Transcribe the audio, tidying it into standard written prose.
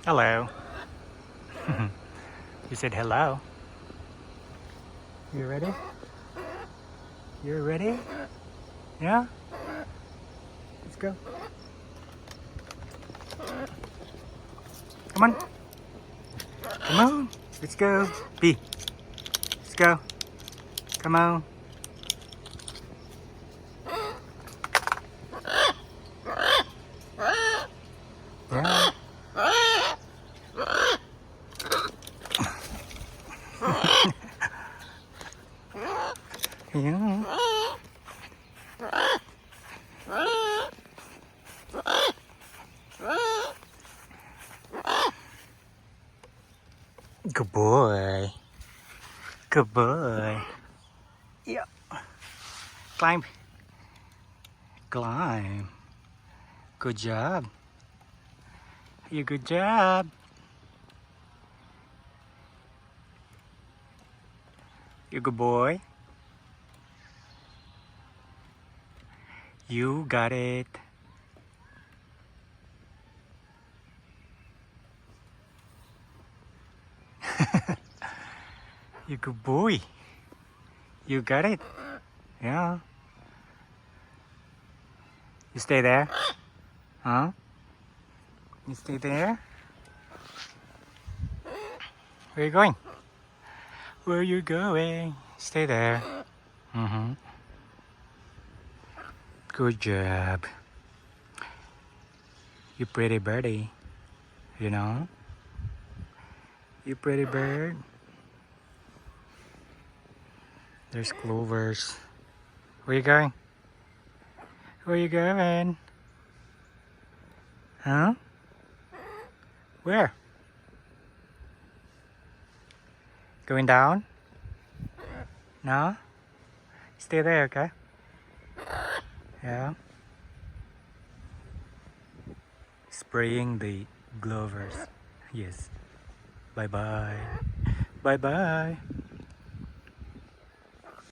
Hello. You said hello. You ready? You ready? Yeah? Let's go. Come on. Come on. Let's go. B. Let's go. Come on. Yeah. Yeah. Good boy. Good boy. Yeah. Climb. Climb. Good job. You good job. You good boy. You got it. You good boy. You got it. Yeah. You stay there. Huh? You stay there. Where you going? Where you going? Stay there. Mm-hmm. Good job. You pretty birdie. You know? You pretty bird. There's clovers. Where you going? Where you going? Huh? Where? Going down? No? Stay there, okay? Yeah. Spraying the glovers. Yes. Bye-bye. Bye-bye.